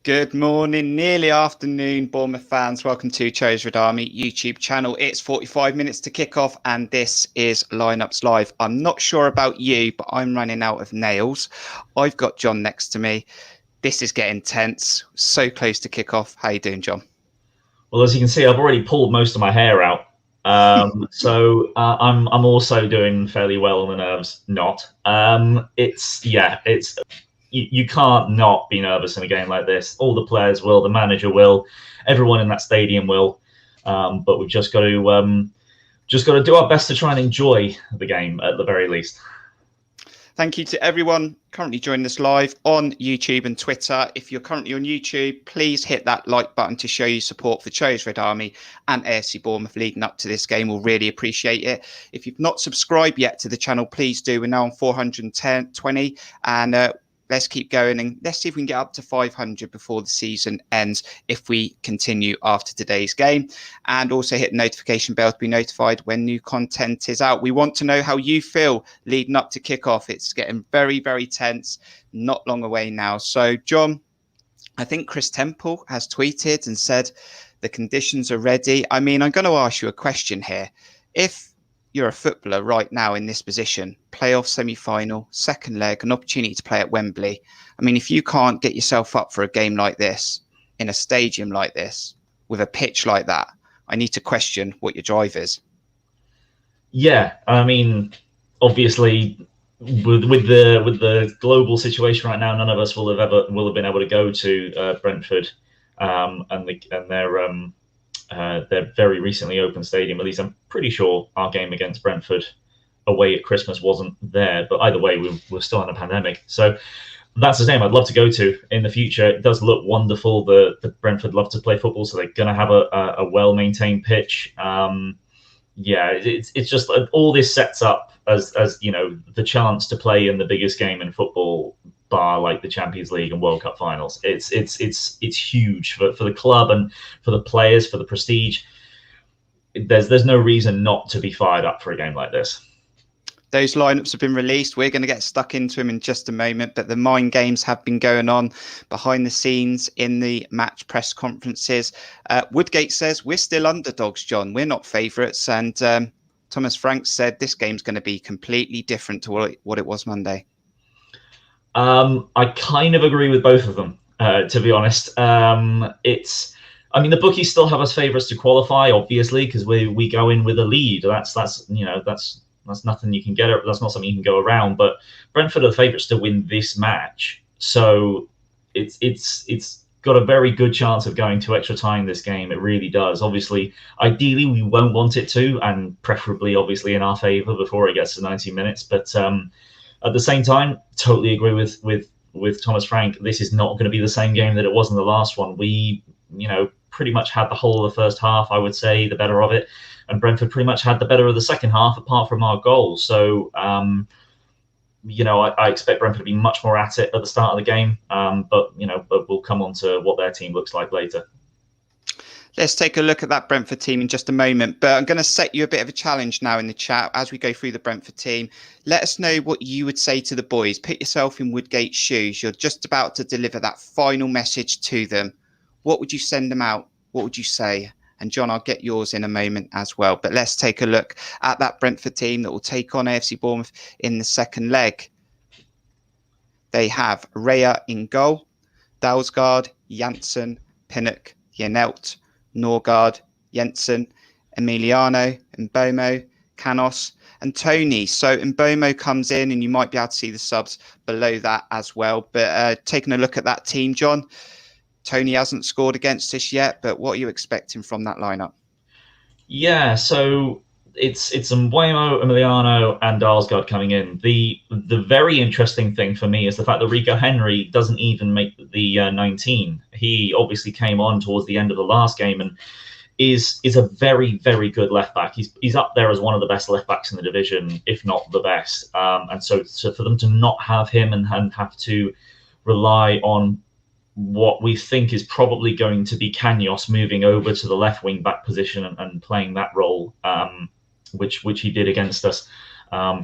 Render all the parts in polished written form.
Good morning, nearly afternoon, Bournemouth fans. Welcome to Cherries YouTube channel. It's 45 minutes to kick off, and this is Lineups Live. I'm not sure about you, but I'm running out of nails. I've got John next to me. This is getting tense. So close to kick off. How you doing, John? Well, as you can see, I've already pulled most of my hair out. So I'm also doing fairly well on the nerves. You can't not be nervous in a game like this. All the players will, the manager will, everyone in that stadium will. But we've just got to do our best to try and enjoy the game at the very least. Thank you to everyone currently joining us live on YouTube and Twitter. If you're currently on YouTube, please hit that like button to show your support for Cherries Red Army and AFC Bournemouth leading up to this game. We'll really appreciate it. If you've not subscribed yet to the channel, please do. We're now on 420 and let's keep going and let's see if we can get up to 500 before the season ends if we continue after today's game. And also hit the notification bell to be notified when new content is out. We want to know how you feel leading up to kickoff. It's getting very, very tense, not long away now. So, John, I think Chris Temple has tweeted and said the conditions are ready. I mean, I'm going to ask you a question here. If you're a footballer right now in this position, playoff semi-final, second leg, an opportunity to play at Wembley. I mean, if you can't get yourself up for a game like this, in a stadium like this, with a pitch like that, I need to question what your drive is. Yeah, I mean, obviously, with the global situation right now, none of us will have been able to go to Brentford and their very recently opened stadium. At least I'm pretty sure our game against Brentford away at Christmas wasn't there. But either way, we're still in a pandemic. So that's the game I'd love to go to in the future. It does look wonderful. The Brentford love to play football, so they're going to have a well-maintained pitch. It's just all this sets up as you know, the chance to play in the biggest game in football, bar like the Champions League and World Cup finals. It's huge for the club and for the players, for the prestige. There's no reason not to be fired up for a game like this. Those lineups have been released. We're going to get stuck into them in just a moment, but the mind games have been going on behind the scenes in the match press conferences. Woodgate says we're still underdogs, John. We're not favourites. And Thomas Frank said this game's going to be completely different to what it was Monday. I kind of agree with both of them, to be honest. I mean, the bookies still have us favourites to qualify, obviously, because we go in with a lead. That's nothing you can get. That's not something you can go around. But Brentford are the favourites to win this match, so it's got a very good chance of going to extra time this game. It really does. Obviously, ideally, we won't want it to, and preferably, obviously, in our favour before it gets to 90 minutes. But at the same time, totally agree with Thomas Frank. This is not going to be the same game that it was in the last one. We, pretty much had the whole of the first half, I would say, the better of it. And Brentford pretty much had the better of the second half, apart from our goals. So, I expect Brentford to be much more at it at the start of the game. But we'll come on to what their team looks like later. Let's take a look at that Brentford team in just a moment, but I'm going to set you a bit of a challenge now in the chat as we go through the Brentford team. Let us know what you would say to the boys. Put yourself in Woodgate's shoes. You're just about to deliver that final message to them. What would you send them out? What would you say? And John, I'll get yours in a moment as well. But let's take a look at that Brentford team that will take on AFC Bournemouth in the second leg. They have Raya in goal, Dalsgaard, Janssen, Pinnock, Janelt, Norgard, Jensen, Emiliano, Mbomo, Canos, and Tony. So Mbomo comes in, and you might be able to see the subs below that as well. But taking a look at that team, John, Tony hasn't scored against us yet, but what are you expecting from that lineup? Yeah, so it's Mbomo, Emiliano, and Dalsgaard coming in. The very interesting thing for me is the fact that Rico Henry doesn't even make the 19. He obviously came on towards the end of the last game and is a very, very good left back. He's up there as one of the best left backs in the division, if not the best. And so for them to not have him and have to rely on what we think is probably going to be Canos moving over to the left wing back position and playing that role, which he did against us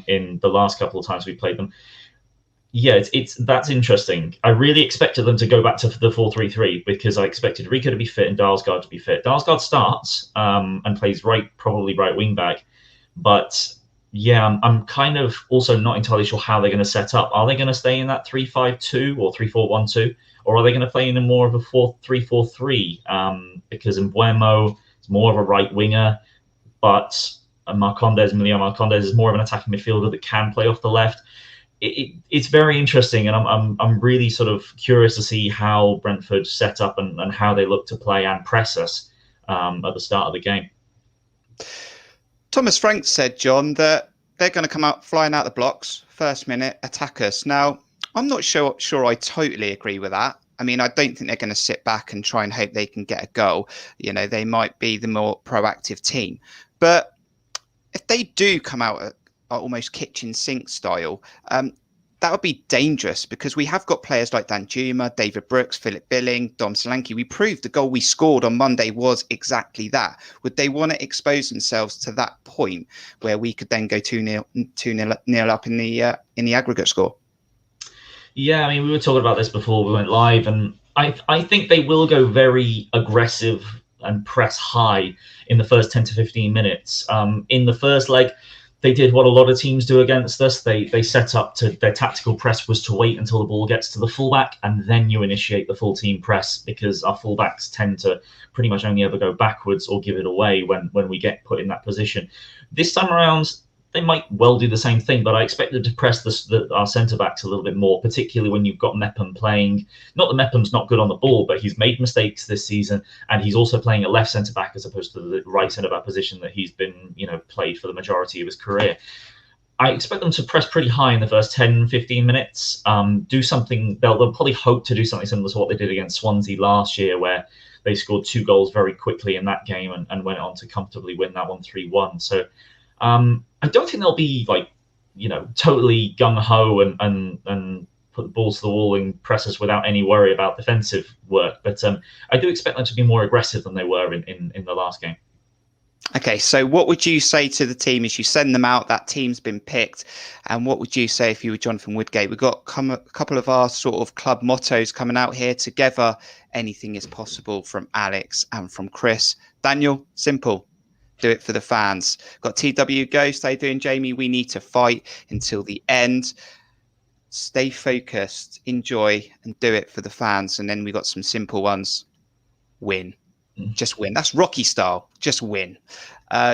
in the last couple of times we played them. Yeah, that's interesting. I really expected them to go back to the 4-3-3 because I expected Rico to be fit and Dalsgaard to be fit. Dalsgaard starts and plays probably right wing back, but yeah, I'm kind of also not entirely sure how they're going to set up. Are they going to stay in that 3-5-2 or 3-4-1-2, or are they going to play in a more of a 4-3-4-3? Because Mbuemo is more of a right winger, but Emilio Marcondes is more of an attacking midfielder that can play off the left. It's very interesting, and I'm really sort of curious to see how Brentford set up and how they look to play and press us at the start of the game. Thomas Frank said, John, that they're going to come out flying out the blocks, first minute, attack us. Now, I'm not sure I totally agree with that. I mean, I don't think they're going to sit back and try and hope they can get a goal. You know, they might be the more proactive team. But if they do come out at almost kitchen sink style, that would be dangerous because we have got players like Danjuma, David Brooks, Philip Billing, Dom Solanke. We proved the goal we scored on Monday was exactly that. Would they want to expose themselves to that point where we could then go 2-0 up in the aggregate score? Yeah, I mean, we were talking about this before we went live, and I think they will go very aggressive and press high in the first 10 to 15 minutes. In the first leg, they did what a lot of teams do against us. They set up to their tactical press was to wait until the ball gets to the fullback, and then you initiate the full team press because our fullbacks tend to pretty much only ever go backwards or give it away when we get put in that position. This time around, they might well do the same thing, but I expect them to press our centre-backs a little bit more, particularly when you've got Mepham playing. Not that Mepham's not good on the ball, but he's made mistakes this season, and he's also playing a left centre-back as opposed to the right centre-back position that he's been, played for the majority of his career. I expect them to press pretty high in the first 10, 15 minutes. Do something, they'll probably hope to do something similar to what they did against Swansea last year, where they scored 2 goals very quickly in that game and went on to comfortably win that one 3-1. So I don't think they'll be totally gung ho and put the balls to the wall and press us without any worry about defensive work. But I do expect them to be more aggressive than they were in the last game. Okay, so what would you say to the team as you send them out? That team's been picked. And what would you say if you were Jonathan Woodgate? We've got a couple of our sort of club mottos coming out here. Together, anything is possible, from Alex and from Chris. Daniel, simple. Do it for the fans. Got TW Ghost. How you doing, Jamie? We need to fight until the end. Stay focused, enjoy, and do it for the fans. And then we got some simple ones. Win. Just win. That's Rocky style. Just win.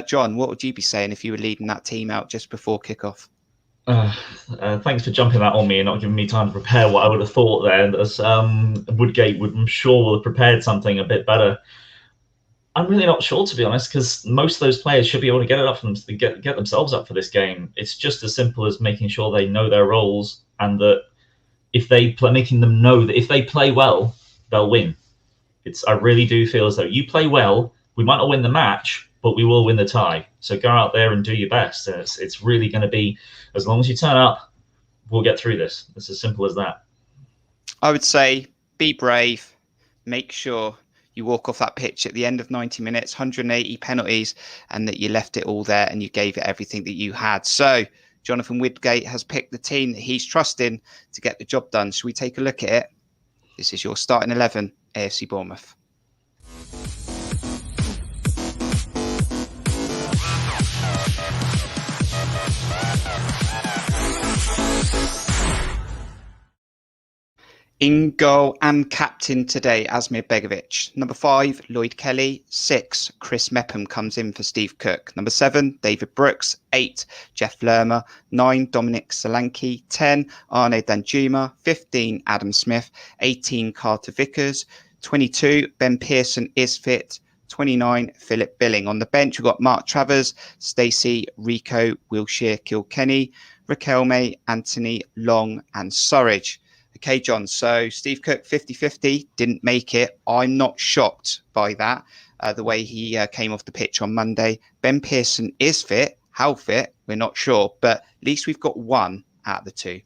John, what would you be saying if you were leading that team out just before kickoff? Thanks for jumping that on me and not giving me time to prepare what I would have thought there. As Woodgate I'm sure will have prepared something a bit better. I'm really not sure, to be honest, because most of those players should be able to get it up for them to get themselves up for this game. It's just as simple as making sure they know their roles, and that making them know that if they play well, they'll win. I really do feel as though you play well, we might not win the match, but we will win the tie. So go out there and do your best. And it's really going to be, as long as you turn up, we'll get through this. It's as simple as that. I would say be brave, make sure you walk off that pitch at the end of 90 minutes, 180 penalties, and that you left it all there and you gave it everything that you had. So Jonathan Woodgate has picked the team that he's trusting to get the job done. Should we take a look at it? This is your starting 11, AFC Bournemouth. In goal and captain today, Asmir Begovic. Number 5, Lloyd Kelly. 6, Chris Mepham comes in for Steve Cook. Number 7, David Brooks. 8, Jeff Lerma. 9, Dominic Solanke. 10, Arne Danjuma. 15, Adam Smith. 18, Carter Vickers. 22, Ben Pearson is fit. 29, Philip Billing. On the bench, we've got Mark Travers, Stacey, Rico, Wilshere, Kilkenny, Raquelme, Anthony, Long and Surridge. Okay, John, so Steve Cook, 50-50, didn't make it. I'm not shocked by that, the way he came off the pitch on Monday. Ben Pearson is fit. How fit? We're not sure, but at least we've got one out of the two.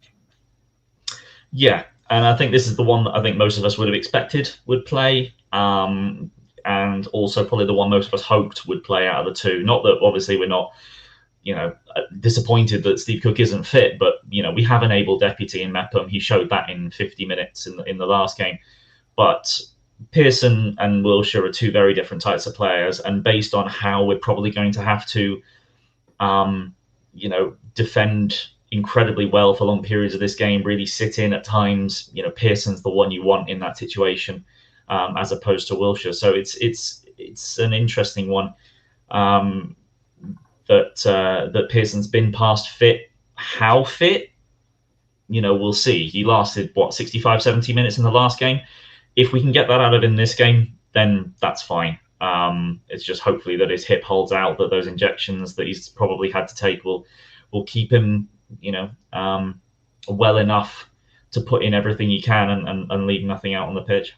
Yeah, and I think this is the one that I think most of us would have expected would play, and also probably the one most of us hoped would play out of the two. Not that obviously we're not disappointed that Steve Cook isn't fit, but we have an able deputy in Mepham. He showed that in 50 minutes in the last game. But Pearson and Wilshere are two very different types of players, and based on how we're probably going to have to, defend incredibly well for long periods of this game, really sit in at times. Pearson's the one you want in that situation, as opposed to Wilshere. So it's an interesting one. That Pearson's been past fit. How fit? We'll see. He lasted 65, 70 minutes in the last game. If we can get that out of in this game, then that's fine. It's just hopefully that his hip holds out, that those injections that he's probably had to take will keep him, well enough to put in everything he can and leave nothing out on the pitch.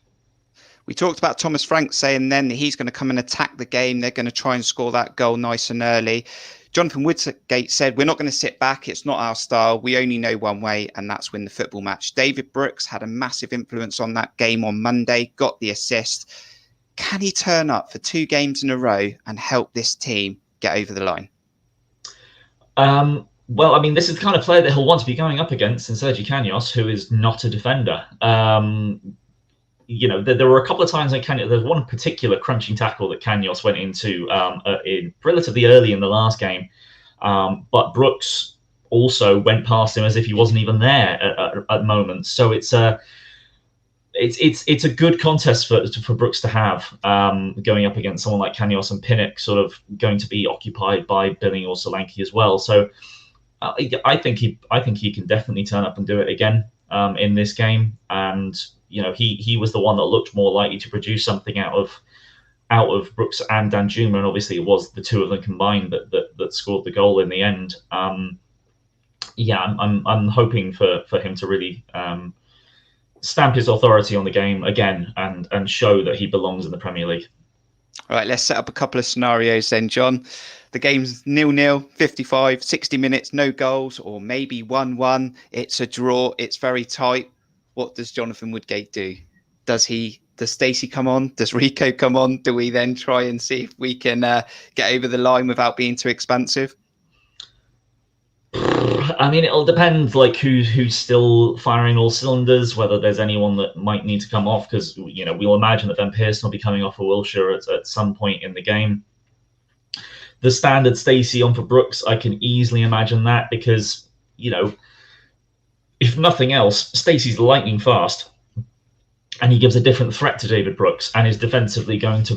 We talked about Thomas Frank saying then that he's going to come and attack the game. They're going to try and score that goal nice and early. Jonathan Woodgate said, we're not going to sit back. It's not our style. We only know one way, and that's win the football match. David Brooks had a massive influence on that game on Monday, got the assist. Can he turn up for 2 games in a row and help this team get over the line? Well, I mean, this is the kind of player that he'll want to be going up against in Sergi Canos, who is not a defender. There were a couple of times in Canos. There's one particular crunching tackle that Canos went into in relatively early in the last game, but Brooks also went past him as if he wasn't even there at moments. So it's a good contest for Brooks to have, going up against someone like Canos, and Pinnock sort of going to be occupied by Billing or Solanke as well. So I think he can definitely turn up and do it again in this game. And he was the one that looked more likely to produce something out of Brooks and Danjuma, and obviously it was the two of them combined that scored the goal in the end. I'm hoping for him to really stamp his authority on the game again and show that he belongs in the Premier League. All right, let's set up a couple of scenarios then, John. The game's 0-0, 55, 60 minutes, no goals, or maybe 1-1. It's a draw. It's very tight. What does Jonathan Woodgate do? Does Stacey come on? Does Rico come on? Do we then try and see if we can get over the line without being too expansive? I mean, it'll depend, who's still firing all cylinders, whether there's anyone that might need to come off, because we'll imagine that Ben Pearson will be coming off for Wilshere at some point in the game. The standard Stacey on for Brooks, I can easily imagine that, because if nothing else, Stacey's lightning fast, and he gives a different threat to David Brooks, and is defensively going to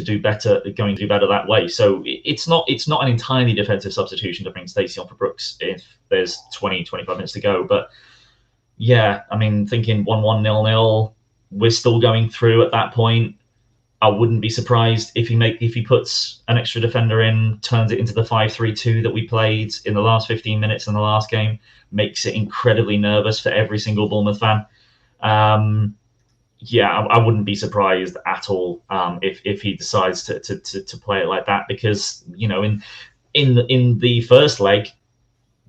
do better that way. So it's not an entirely defensive substitution to bring Stacey on for Brooks if there's 20-25 minutes to go. But yeah, I mean, thinking 1-1, 0-0, we're still going through at that point. I wouldn't be surprised if he puts an extra defender in, turns it into the 5-3-2 that we played in the last 15 minutes in the last game, makes it incredibly nervous for every single Bournemouth fan. I wouldn't be surprised at all if he decides to play it like that, because in the first leg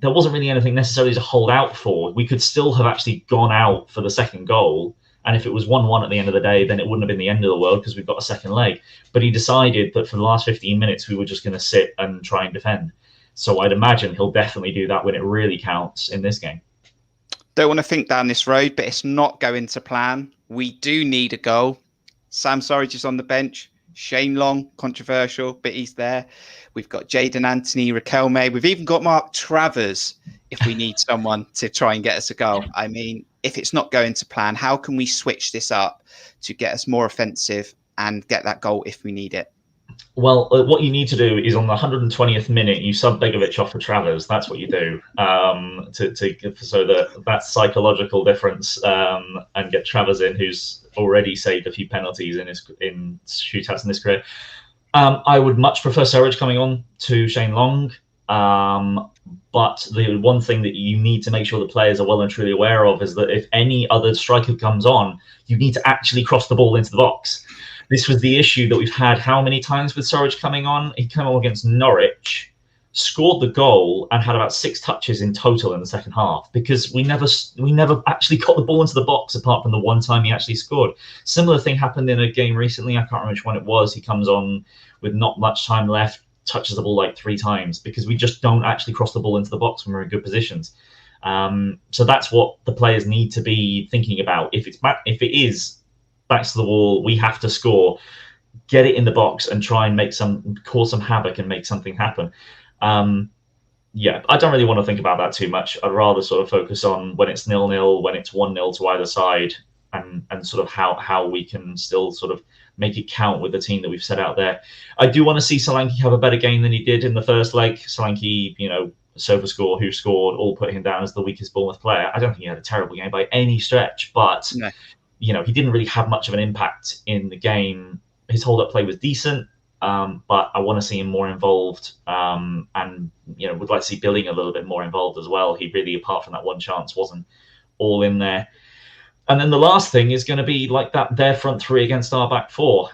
there wasn't really anything necessarily to hold out for. We could still have actually gone out for the second goal, and if it was 1-1 at the end of the day, then it wouldn't have been the end of the world because we've got a second leg. But he decided that for the last 15 minutes we were just going to sit and try and defend. So I'd imagine he'll definitely do that when it really counts in this game. Don't want to think down this road, but it's not going to plan. We do need a goal. Sam Surridge is on the bench. Shane Long, controversial, but he's there. We've got Jadon Anthony, Riquelme. We've even got Mark Travers if we need someone to try and get us a goal. I mean, if it's not going to plan, how can we switch this up to get us more offensive and get that goal if we need it? Well, what you need to do is on the 120th minute, you sub Begovic off for Travers. That's what you do so that psychological difference, and get Travers in, who's already saved a few penalties in shootouts in his career. I would much prefer Surridge coming on to Shane Long. But the one thing that you need to make sure the players are well and truly aware of is that if any other striker comes on, you need to actually cross the ball into the box. This was the issue that we've had how many times with Surridge coming on? He came on against Norwich, scored the goal, and had about 6 touches in total in the second half, because we never actually got the ball into the box apart from the one time he actually scored. Similar thing happened in a game recently. I can't remember which one it was. He comes on with not much time left, touches the ball like 3 times because we just don't actually cross the ball into the box when we're in good positions. So that's what the players need to be thinking about. If it is backs to the wall, we have to score. Get it in the box and try and cause some havoc and make something happen. Yeah, I don't really want to think about that too much. I'd rather sort of focus on when it's 0-0, when it's 1-0 to either side, and sort of how we can still sort of make it count with the team that we've set out there. I do want to see Solanke have a better game than he did in the first leg. Solanke, SofaScore, who scored, all put him down as the weakest Bournemouth player. I don't think he had a terrible game by any stretch, but No. He didn't really have much of an impact in the game. His hold-up play was decent, but I want to see him more involved, and would like to see Billing a little bit more involved as well. He really, apart from that one chance, wasn't all in there. And then the last thing is going to be like their front three against our back four.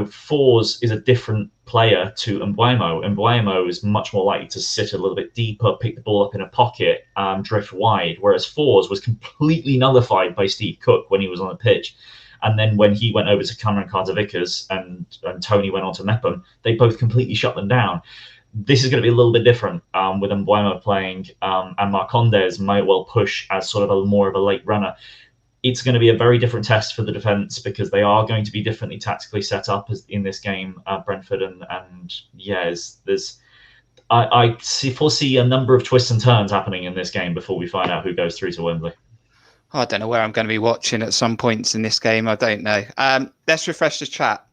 Fours is a different player to Mbeumo. Mbeumo is much more likely to sit a little bit deeper, pick the ball up in a pocket, drift wide, whereas Fours was completely nullified by Steve Cook when he was on the pitch. And then when he went over to Cameron Carter-Vickers and Tony went on to Mepham, they both completely shut them down. This is going to be a little bit different with Mbeumo playing, and Marcondes might well push as sort of more of a late runner. It's going to be a very different test for the defence because they are going to be differently tactically set up as in this game, Brentford, I foresee a number of twists and turns happening in this game before we find out who goes through to Wembley. I don't know where I'm going to be watching at some points in this game. I don't know. Let's refresh the chat.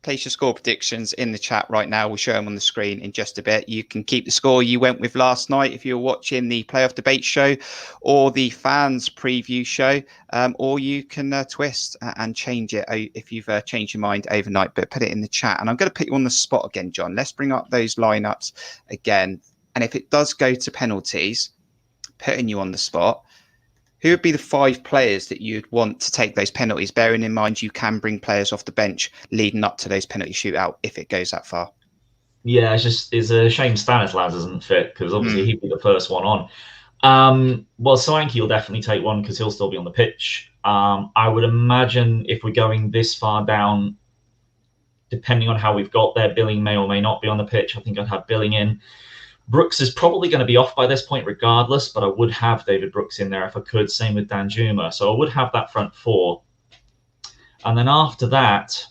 Place your score predictions in the chat right now. We'll show them on the screen in just a bit. You can keep the score you went with last night if you were watching the playoff debate show or the fans preview show, or you can twist and change it if you've changed your mind overnight, but put it in the chat. And I'm going to put you on the spot again, John. Let's bring up those lineups again. And if it does go to penalties, putting you on the spot, who would be the 5 players that you'd want to take those penalties, bearing in mind you can bring players off the bench leading up to those penalty shootout if it goes that far? Yeah, it's a shame Stanislas isn't fit because obviously he'd be the first one on. Well, Solanke will definitely take one because he'll still be on the pitch. I would imagine if we're going this far down, depending on how we've got there, Billing may or may not be on the pitch. I think I'd have Billing in. Brooks is probably going to be off by this point regardless, but I would have David Brooks in there if I could. Same with Danjuma. So I would have that front 4. And then after that,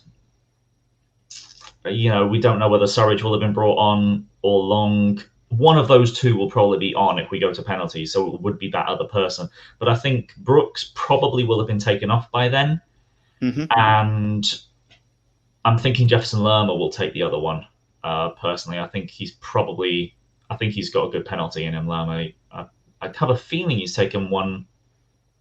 we don't know whether Surridge will have been brought on or Long. One of those 2 will probably be on if we go to penalties, so it would be that other person. But I think Brooks probably will have been taken off by then. Mm-hmm. And I'm thinking Jefferson Lerma will take the other one, personally. I think he's got a good penalty in him, Lerma. I have a feeling he's taken one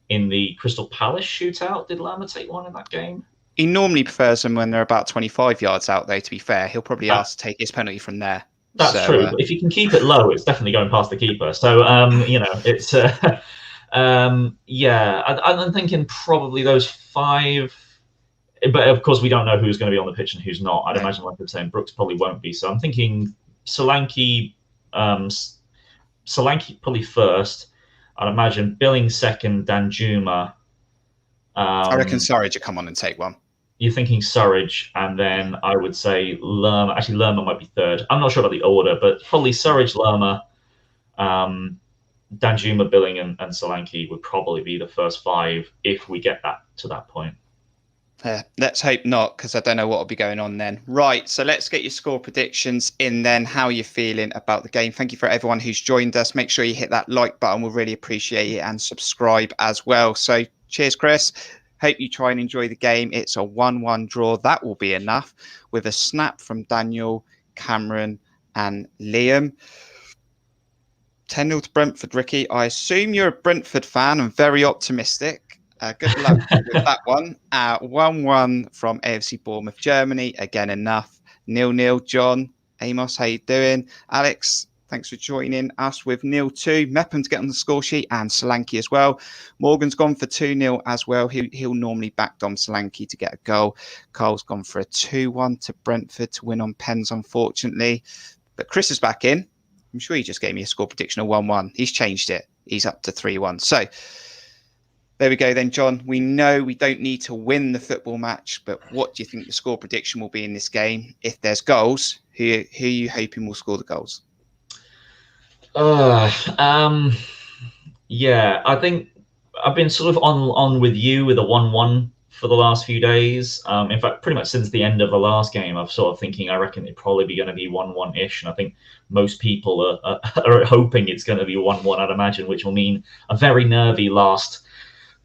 in the Crystal Palace shootout. Did Lerma take one in that game? He normally prefers them when they're about 25 yards out, though, to be fair. He'll probably ask to take his penalty from there. That's true. But if you can keep it low, it's definitely going past the keeper. So, it's... I'm thinking probably those 5... But, of course, we don't know who's going to be on the pitch and who's not. I'd imagine, like I'm saying, Brooks probably won't be. So I'm thinking Solanke probably first. I'd imagine Billing second, Danjuma. I reckon Surridge will come on and take one. You're thinking Surridge, and then I would say Lerma. Actually, Lerma might be third. I'm not sure about the order, but probably Surridge, Lerma, Danjuma, Billing, and Solanke would probably be the first 5 if we get to that point. Let's hope not, because I don't know what will be going on then. Right, so let's get your score predictions in then. How are you feeling about the game? Thank you for everyone who's joined us. Make sure you hit that like button. We'll really appreciate it, and subscribe as well. So cheers, Chris. Hope you try and enjoy the game. It's a 1-1 draw. That will be enough, with a snap from Daniel, Cameron and Liam. 10-0 to Brentford, Ricky. I assume you're a Brentford fan and very optimistic. Good luck with that one. 1-1 from AFC Bournemouth, Germany. Again, enough. 0-0, John. Amos, how you doing? Alex, thanks for joining us with 0-2. Mepham to get on the score sheet, and Solanke as well. Morgan's gone for 2-0 as well. He'll normally back Dom Solanke to get a goal. Carl's gone for a 2-1 to Brentford to win on pens, unfortunately. But Chris is back in. I'm sure he just gave me a score prediction of 1-1. He's changed it. He's up to 3-1. So, There we go then, John. We know we don't need to win the football match, but what do you think the score prediction will be in this game? If there's goals, who are you hoping will score the goals? Yeah, I think I've been sort of on with you with a 1-1 for the last few days. In fact, pretty much since the end of the last game, I've sort of thinking I reckon it'd probably be going to be 1-1-ish, and I think most people are hoping it's going to be 1-1. I'd imagine, which will mean a very nervy last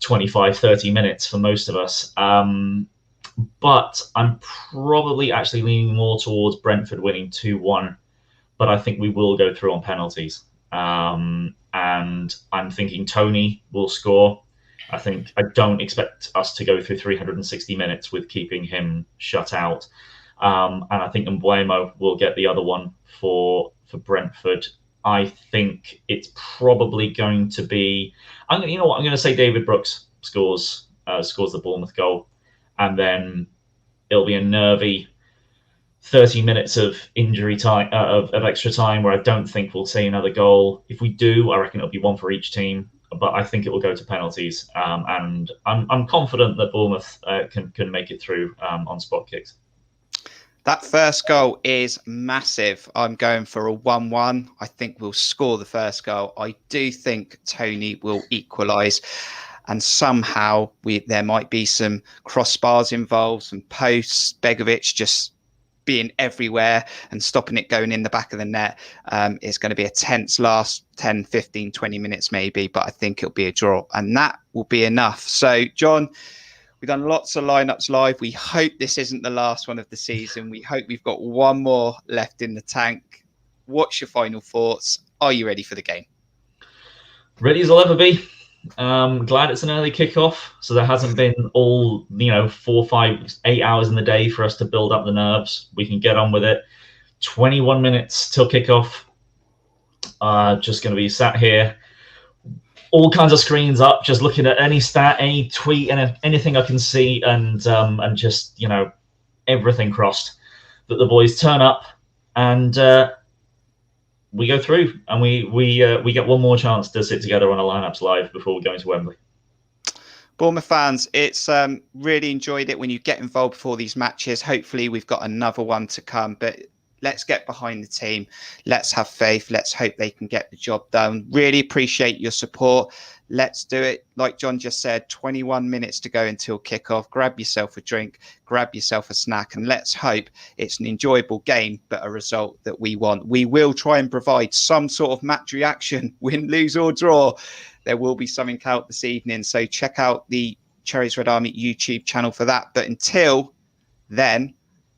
25-30 minutes for most of us. But I'm probably actually leaning more towards Brentford winning 2-1, but I think we will go through on penalties. And I'm thinking Tony will score. I don't expect us to go through 360 minutes with keeping him shut out. And I think Mbeumo will get the other one for Brentford. I think it's probably going to be. You know what? I'm going to say David Brooks scores the Bournemouth goal, and then it'll be a nervy 30 minutes of injury time, of extra time, where I don't think we'll see another goal. If we do, I reckon it'll be one for each team, but I think it will go to penalties. And I'm confident that Bournemouth can make it through on spot kicks. That first goal is massive. I'm going for a 1-1. I think we'll score the first goal. I do think Tony will equalise. And somehow there might be some crossbars involved, some posts, Begovic just being everywhere and stopping it going in the back of the net. It's going to be a tense last 10, 15, 20 minutes maybe, but I think it'll be a draw. And that will be enough. So, John, we've done lots of lineups live. We hope this isn't the last one of the season. We hope we've got one more left in the tank. What's your final thoughts? Are you ready for the game? Ready as I'll ever be. Glad it's an early kickoff, so there hasn't been all 4, 5, 8 hours in the day for us to build up the nerves. We can get on with it. 21 minutes till kickoff. Just going to be sat here, all kinds of screens up, just looking at any stat, any tweet, and anything I can see, and just everything crossed that the boys turn up and we go through, and we get one more chance to sit together on a lineups live before we go into Wembley. Bournemouth fans, it's really enjoyed it when you get involved before these matches. Hopefully we've got another one to come, but let's get behind the team. Let's have faith. Let's hope they can get the job done. Really appreciate your support. Let's do it. Like John just said, 21 minutes to go until kickoff. Grab yourself a drink, grab yourself a snack, and let's hope it's an enjoyable game, but a result that we want. We will try and provide some sort of match reaction, win, lose, or draw. There will be something out this evening. So check out the Cherries Red Army YouTube channel for that. But until then,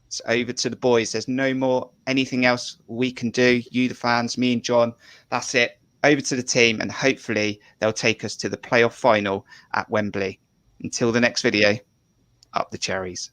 it's over to the boys. There's no more anything else we can do. You, the fans, me and John, that's it. Over to the team, and hopefully they'll take us to the playoff final at Wembley. Until the next video, up the Cherries.